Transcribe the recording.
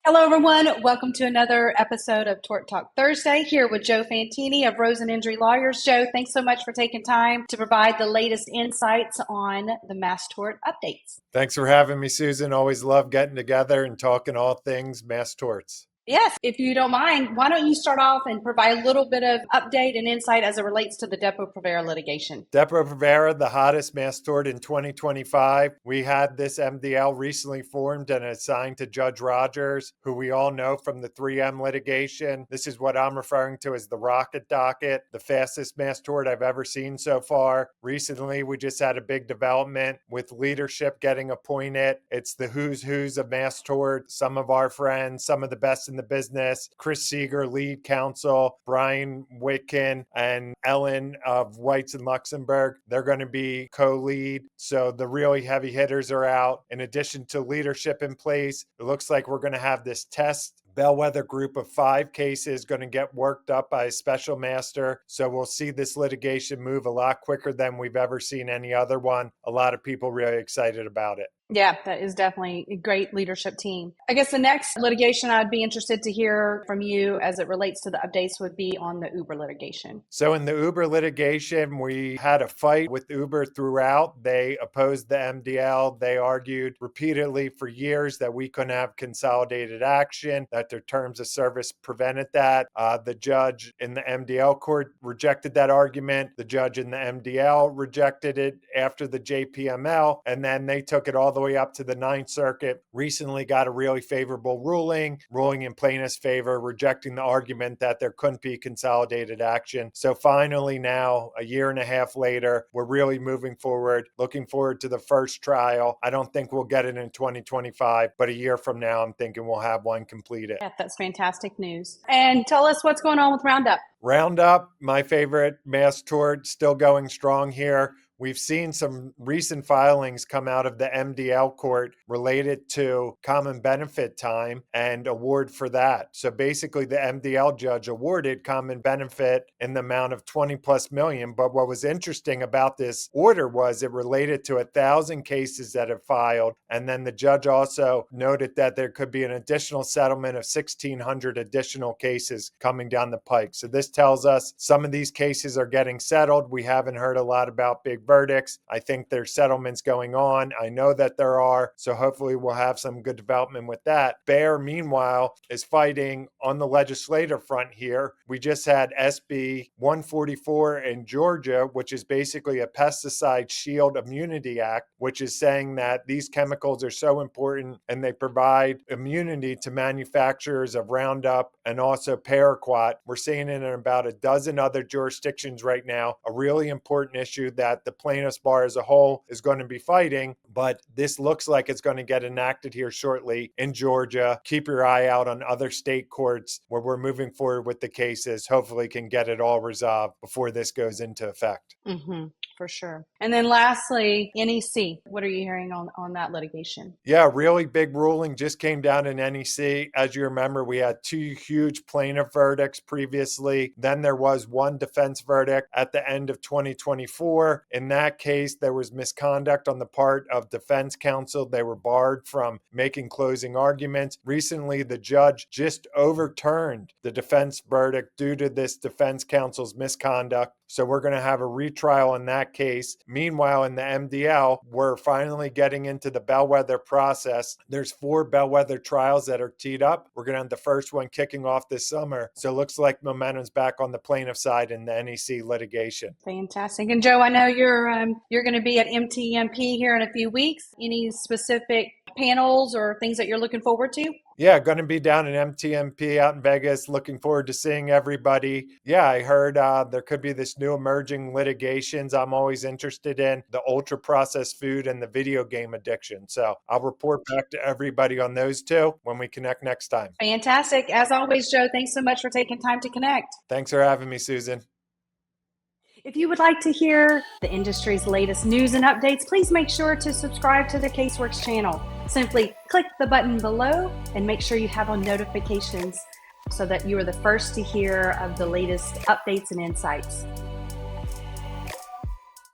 Hello, everyone. Welcome to another episode of Tort Talk Thursday here with Joe Fantini of Rosen Injury Lawyers. Joe, thanks so much for taking time to provide the latest insights on the mass tort updates. Thanks for having me, Susan. Always love getting together and talking all things mass torts. Yes, if you don't mind, why don't you start off and provide a little bit of update and insight as it relates to the Depo-Provera litigation. Depo-Provera, the hottest mass tort in 2025. We had this MDL recently formed and assigned to Judge Rogers, who we all know from the 3M litigation. This is what I'm referring to as the rocket docket, the fastest mass tort I've ever seen so far. Recently, we just had a big development with leadership getting appointed. It's the who's of mass tort. Some of our friends, some of the best in the business, Chris Seager, lead counsel, Brian Wicken, and Ellen of Whites in Luxembourg. They're going to be co-lead. So the really heavy hitters are out. In addition to leadership in place, it looks like we're going to have this test bellwether group of 5 cases going to get worked up by a special master. So we'll see this litigation move a lot quicker than we've ever seen any other one. A lot of people really excited about it. Yeah, that is definitely a great leadership team. I guess the next litigation I'd be interested to hear from you as it relates to the updates would be on the Uber litigation. So in the Uber litigation, we had a fight with Uber throughout. They opposed the MDL. They argued repeatedly for years that we couldn't have consolidated action, that their terms of service prevented that. The judge in the MDL court rejected that argument. The judge in the MDL rejected it after the JPML, and then they took it all the way up to the Ninth Circuit, recently got a really favorable ruling in plaintiff's favor, rejecting the argument that there couldn't be consolidated action. So finally now, a year and a half later, we're really moving forward, looking forward to the first trial. I don't think we'll get it in 2025, but a year from now, I'm thinking we'll have one completed. Yeah, that's fantastic news. And tell us what's going on with Roundup. Roundup, my favorite mass tort, still going strong here. We've seen some recent filings come out of the MDL court related to common benefit time and award for that. So basically the MDL judge awarded common benefit in the amount of 20 plus million. But what was interesting about this order was it related to 1,000 cases that have filed. And then the judge also noted that there could be an additional settlement of 1,600 additional cases coming down the pike. So this tells us some of these cases are getting settled. We haven't heard a lot about big verdicts. I think there's settlements going on. I know that there are. So hopefully we'll have some good development with that. Bayer, meanwhile, is fighting on the legislative front here. We just had SB 144 in Georgia, which is basically a pesticide shield immunity act, which is saying that these chemicals are so important and they provide immunity to manufacturers of Roundup and also paraquat. We're seeing it in about a dozen other jurisdictions right now, a really important issue that the plaintiffs bar as a whole is going to be fighting, but this looks like it's going to get enacted here shortly in Georgia. Keep your eye out on other state courts where we're moving forward with the cases. Hopefully can get it all resolved before this goes into effect. For sure. And then lastly, NEC, what are you hearing on that litigation? Yeah, really big ruling just came down in NEC. As you remember, we had 2 huge plaintiff verdicts previously. Then there was one defense verdict at the end of 2024. In that case, there was misconduct on the part of defense counsel. They were barred from making closing arguments. Recently, the judge just overturned the defense verdict due to this defense counsel's misconduct. So we're going to have a retrial in that case. Meanwhile, in the MDL, we're finally getting into the bellwether process. There's 4 bellwether trials that are teed up. We're going to have the first one kicking off this summer. So it looks like momentum's back on the plaintiff side in the NEC litigation. Fantastic. And Joe, I know you're going to be at MTMP here in a few weeks. Any specific panels or things that you're looking forward to? Yeah, going to be down in MTMP out in Vegas. Looking forward to seeing everybody. Yeah, I heard there could be this new emerging litigations I'm always interested in, the ultra processed food and the video game addiction. So I'll report back to everybody on those 2 when we connect next time. Fantastic. As always, Joe, thanks so much for taking time to connect. Thanks for having me, Susan. If you would like to hear the industry's latest news and updates, please make sure to subscribe to the Caseworks channel. Simply click the button below and make sure you have on notifications so that you are the first to hear of the latest updates and insights.